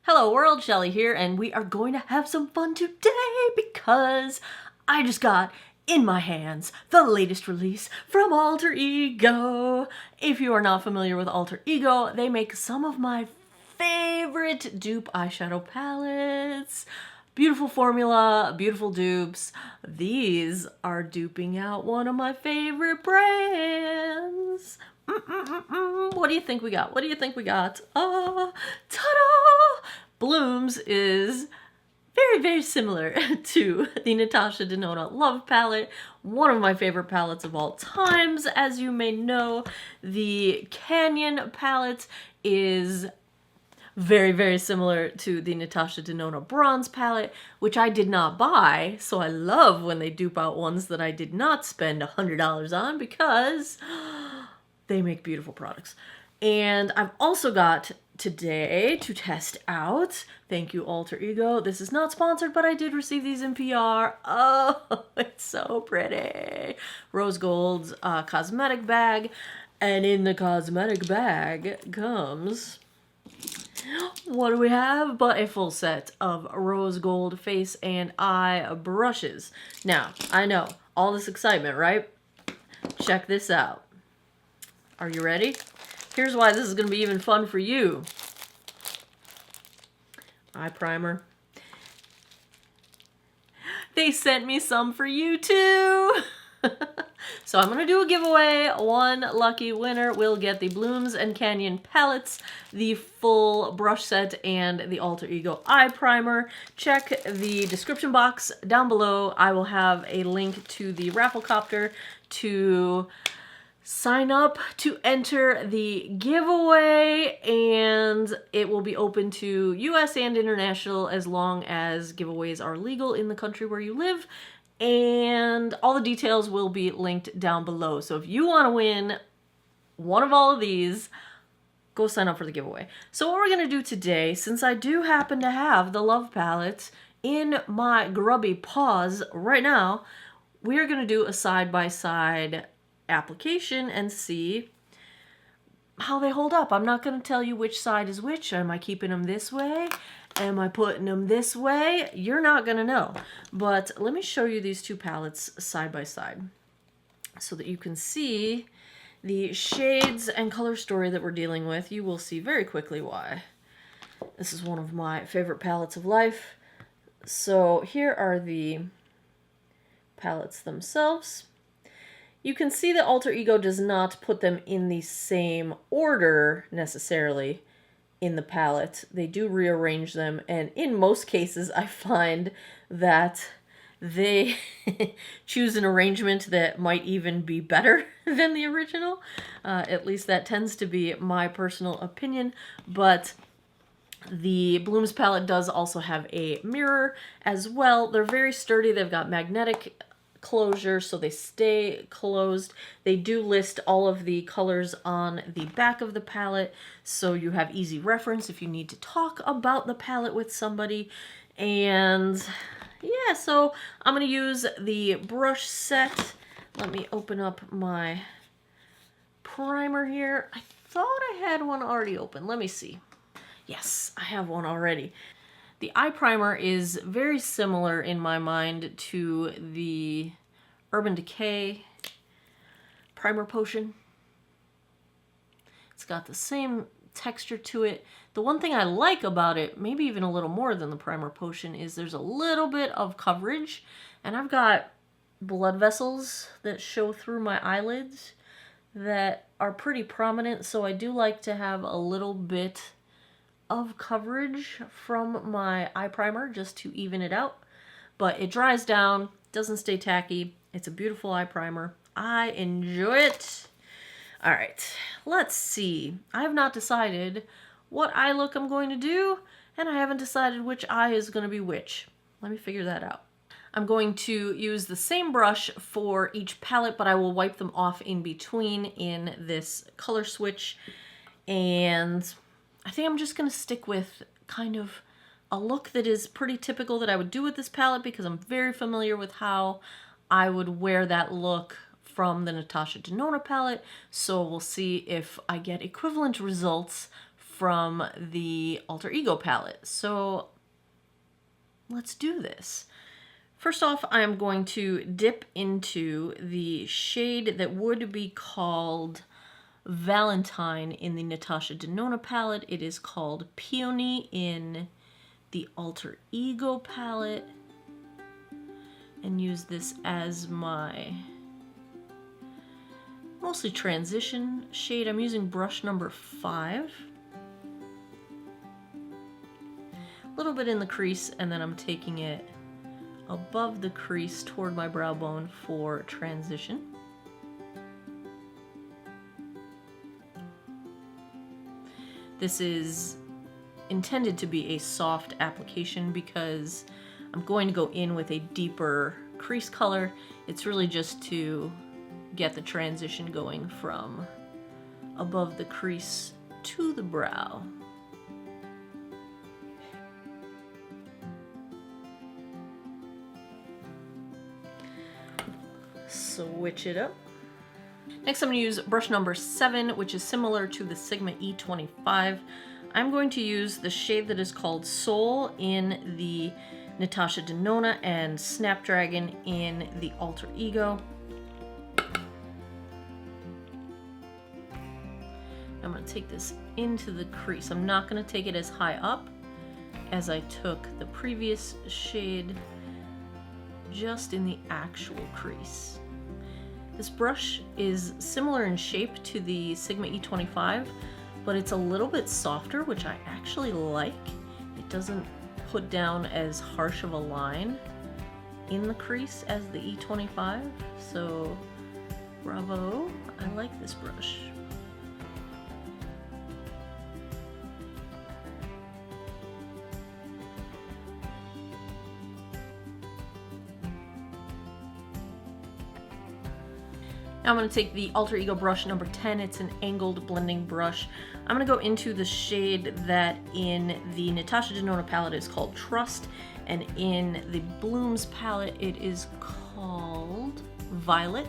Hello world, Shelly here, and we are going to have some fun today because I just got in my hands the latest release from Alter Ego. If you are not familiar with Alter Ego, they make some of my favorite dupe eyeshadow palettes. Beautiful formula, beautiful dupes. These are duping out one of my favorite brands. What do you think we got? What do you think we got? Ta-da! BLOOMS is very, very similar to the Natasha Denona Love palette, one of my favorite palettes of all times. As you may know, the Canyon palette is very, very similar to the Natasha Denona Bronze palette, which I did not buy, so I love when they dupe out ones that I did not spend $100 on because they make beautiful products. And I've also got today to test out, thank you Alter Ego, this is not sponsored, but I did receive these in PR. Oh, it's so pretty. Rose gold cosmetic bag, and in the cosmetic bag comes, what do we have but a full set of rose gold face and eye brushes. Now, I know, all this excitement, right? Check this out. Are you ready? Here's why this is going to be even fun for you. Eye primer. They sent me some for you too. So I'm going to do a giveaway. One lucky winner will get the BLOOMS and Canyon palettes, the full brush set, and the Alter Ego eye primer. Check the description box down below. I will have a link to the Rafflecopter to sign up to enter the giveaway, and it will be open to US and international as long as giveaways are legal in the country where you live. And all the details will be linked down below. So if you want to win one of all of these, go sign up for the giveaway. So what we're going to do today, since I do happen to have the Love palette in my grubby paws right now, we are going to do a side-by-side application and see how they hold up. I'm not going to tell you which side is which. Am I keeping them this way? Am I putting them this way? You're not going to know. But let me show you these two palettes side by side so that you can see the shades and color story that we're dealing with. You will see very quickly why. This is one of my favorite palettes of life. So here are the palettes themselves. You can see that Alter Ego does not put them in the same order necessarily in the palette. They do rearrange them, and in most cases I find that they choose an arrangement that might even be better than the original. At least that tends to be my personal opinion, but the BLOOMS palette does also have a mirror as well. They're very sturdy. They've got magnetic closure, so they stay closed. They do list all of the colors on the back of the palette, so you have easy reference if you need to talk about the palette with somebody. And yeah, so I'm going to use the brush set. Let me open up my primer here. I thought I had one already open. Let me see. Yes, I have one already. The eye primer is very similar in my mind to the Urban Decay primer potion. It's got the same texture to it. The one thing I like about it, maybe even a little more than the primer potion, is there's a little bit of coverage, and I've got blood vessels that show through my eyelids that are pretty prominent, so I do like to have a little bit of coverage from my eye primer just to even it out. But it dries down, doesn't stay tacky. It's a beautiful eye primer. I enjoy it. All right, let's see. I have not decided what eye look I'm going to do, and I haven't decided which eye is going to be which. Let me figure that out. I'm going to use the same brush for each palette, but I will wipe them off in between in this color switch. And I think I'm just going to stick with kind of a look that is pretty typical that I would do with this palette because I'm very familiar with how I would wear that look from the Natasha Denona palette. So we'll see if I get equivalent results from the Alter Ego palette. So let's do this. First off, I'm going to dip into the shade that would be called Valentine in the Natasha Denona palette. It is called Peony in the Alter Ego palette, and use this as my mostly transition shade. I'm using brush number 5. A little bit in the crease, and then I'm taking it above the crease toward my brow bone for transition. This is intended to be a soft application because I'm going to go in with a deeper crease color. It's really just to get the transition going from above the crease to the brow. Switch it up. Next, I'm going to use brush number 7, which is similar to the Sigma E25. I'm going to use the shade that is called Soul in the Natasha Denona and Snapdragon in the Alter Ego. I'm going to take this into the crease. I'm not going to take it as high up as I took the previous shade, just in the actual crease. This brush is similar in shape to the Sigma E25, but it's a little bit softer, which I actually like. It doesn't put down as harsh of a line in the crease as the E25, so bravo, I like this brush. Now I'm going to take the Alter Ego brush number 10. It's an angled blending brush. I'm going to go into the shade that in the Natasha Denona palette is called Trust, and in the Blooms palette it is called Violet.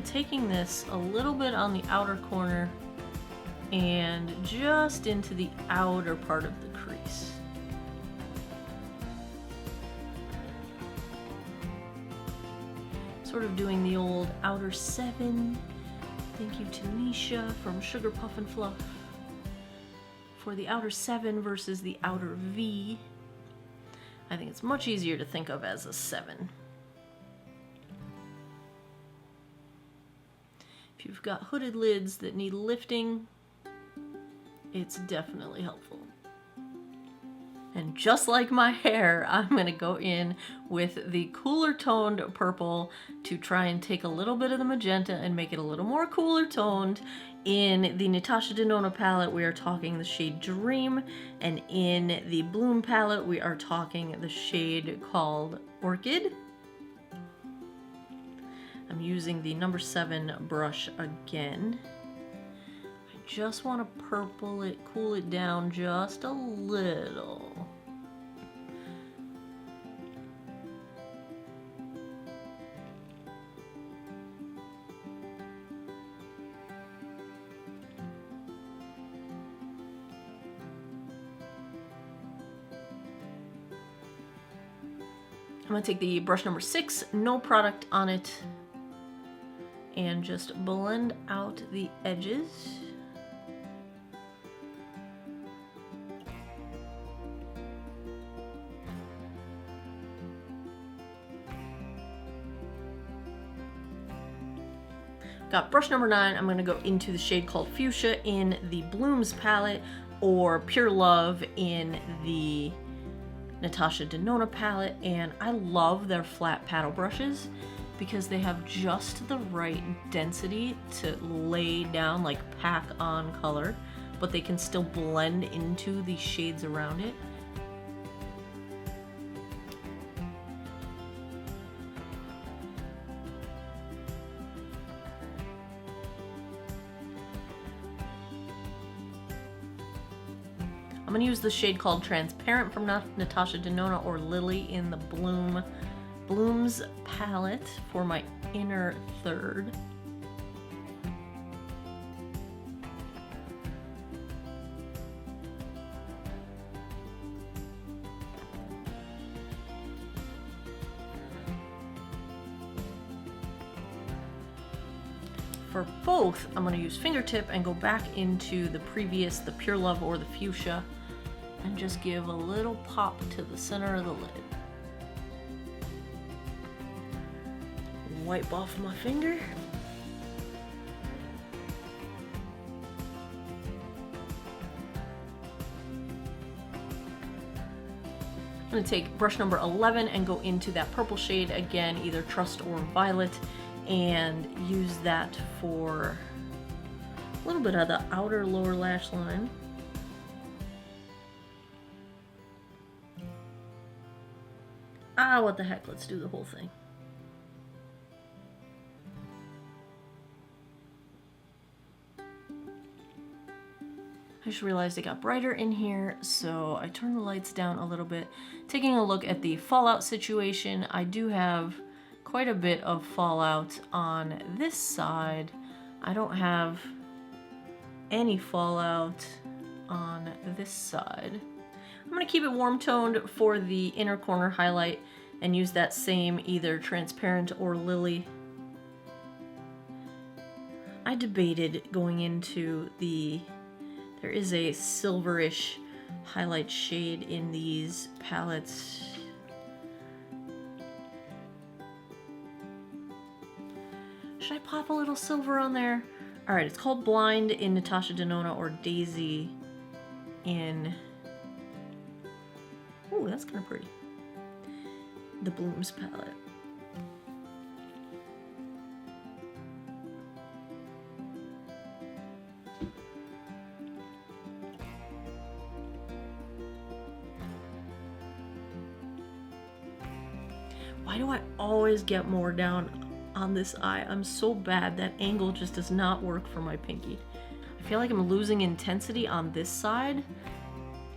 Taking this a little bit on the outer corner and just into the outer part of the crease. Sort of doing the old outer 7. Thank you to Nisha from Sugar Puff and Fluff for the outer 7 versus the outer V. I think it's much easier to think of as a 7. If you've got hooded lids that need lifting, it's definitely helpful. And just like my hair, I'm going to go in with the cooler toned purple to try and take a little bit of the magenta and make it a little more cooler toned. In the Natasha Denona palette, we are talking the shade Dream, and in the Bloom palette, we are talking the shade called Orchid. I'm using the number 7 brush again. I just want to purple it, cool it down just a little. I'm going to take the brush number 6, no product on it, and just blend out the edges. Got brush number 9. I'm going to go into the shade called Fuchsia in the Blooms palette, or Pure Love in the Natasha Denona palette, and I love their flat paddle brushes because they have just the right density to lay down, like pack on color, but they can still blend into the shades around it. I'm going to use the shade called Transparent from Natasha Denona or Lily in the BLOOMS palette for my inner third. For both, I'm going to use fingertip and go back into the previous, the Pure Love or the Fuchsia, and just give a little pop to the center of the lid. Wipe off my finger. I'm going to take brush number 11 and go into that purple shade again, either Trust or Violet, and use that for a little bit of the outer lower lash line. Ah, what the heck, let's do the whole thing. I just realized it got brighter in here, so I turned the lights down a little bit. Taking a look at the fallout situation, I do have quite a bit of fallout on this side. I don't have any fallout on this side. I'm going to keep it warm toned for the inner corner highlight and use that same either Transparent or Lily. I debated going into there is a silverish highlight shade in these palettes. Should I pop a little silver on there? All right, it's called Blind in Natasha Denona or Daisy in, ooh, that's kind of pretty, the BLOOMS palette. Why do I always get more down on this eye? I'm so bad. That angle just does not work for my pinky. I feel like I'm losing intensity on this side,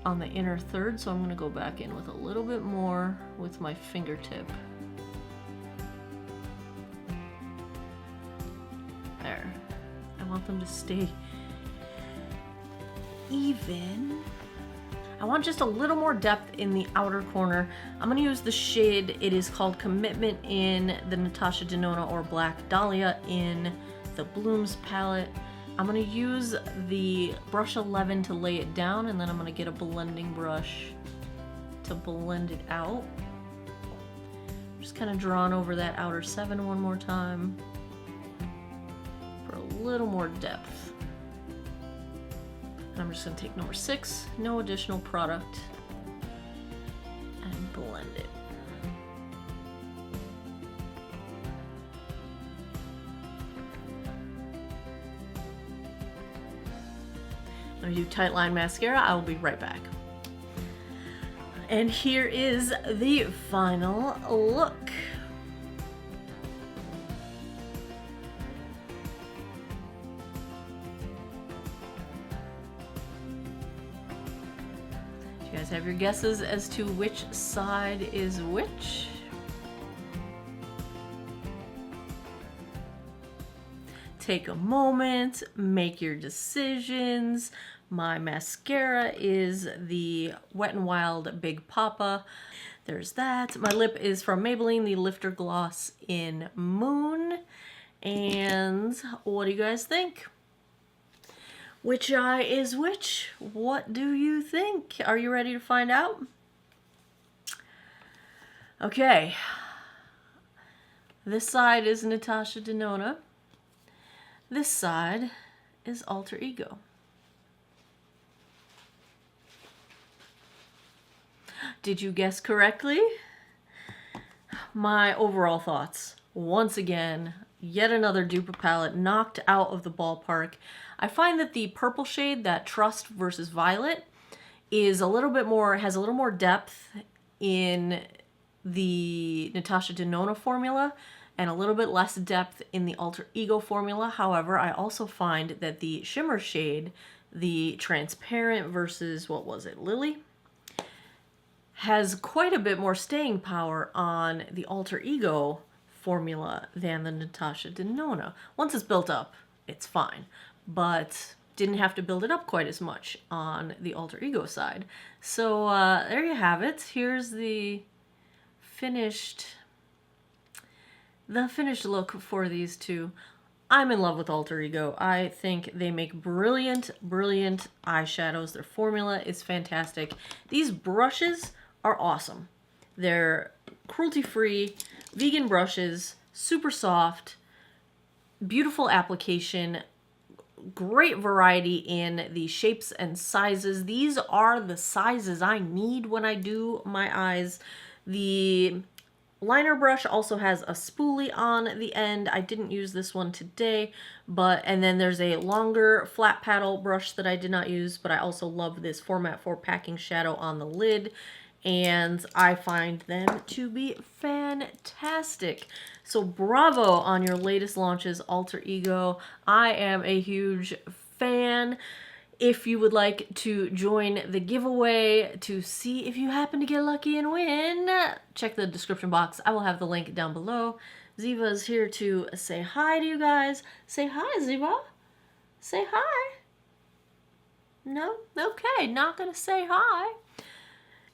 on the inner third, so I'm going to go back in with a little bit more with my fingertip. There. I want them to stay even. I want just a little more depth in the outer corner. I'm going to use the shade, it is called Commitment in the Natasha Denona or Black Dahlia in the BLOOMS palette. I'm going to use the brush 11 to lay it down, and then I'm going to get a blending brush to blend it out. Just kind of drawing over that outer 7 one more time for a little more depth. And I'm just going to take number 6, no additional product, and blend it. I'm going to do tight line mascara. I will be right back. And here is the final look. You guys have your guesses as to which side is which? Take a moment, make your decisions. My mascara is the Wet n Wild Big Papa. There's that. My lip is from Maybelline, the Lifter Gloss in Moon. And what do you guys think? Which eye is which? What do you think? Are you ready to find out? Okay. This side is Natasha Denona. This side is Alter Ego. Did you guess correctly? My overall thoughts. Once again, yet another Dupe palette knocked out of the ballpark. I find that the purple shade, that Trust versus Violet, is a little bit more, has a little more depth in the Natasha Denona formula and a little bit less depth in the Alter Ego formula. However, I also find that the shimmer shade, the transparent versus, what was it, Lily, has quite a bit more staying power on the Alter Ego formula than the Natasha Denona. Once it's built up, it's fine, but didn't have to build it up quite as much on the Alter Ego side. So there you have it. Here's the finished look for these two. I'm in love with Alter Ego. I think they make brilliant, brilliant eyeshadows. Their formula is fantastic. These brushes are awesome. They're cruelty-free, vegan brushes, super soft, beautiful application, great variety in the shapes and sizes. These are the sizes I need when I do my eyes. The liner brush also has a spoolie on the end. I didn't use this one today, and then there's a longer flat paddle brush that I did not use, but I also love this Format 4 packing shadow on the lid, and I find them to be fantastic. So bravo on your latest launches, Alter Ego. I am a huge fan. If you would like to join the giveaway to see if you happen to get lucky and win, check the description box. I will have the link down below. Ziva is here to say hi to you guys. Say hi, Ziva. Say hi. No? Okay, not gonna say hi.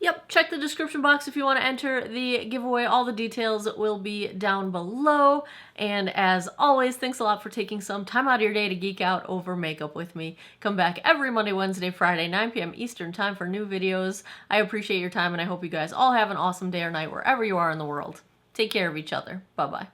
Yep, check the description box if you want to enter the giveaway. All the details will be down below. And as always, thanks a lot for taking some time out of your day to geek out over makeup with me. Come back every Monday, Wednesday, Friday, 9 p.m. Eastern time for new videos. I appreciate your time, and I hope you guys all have an awesome day or night wherever you are in the world. Take care of each other. Bye-bye.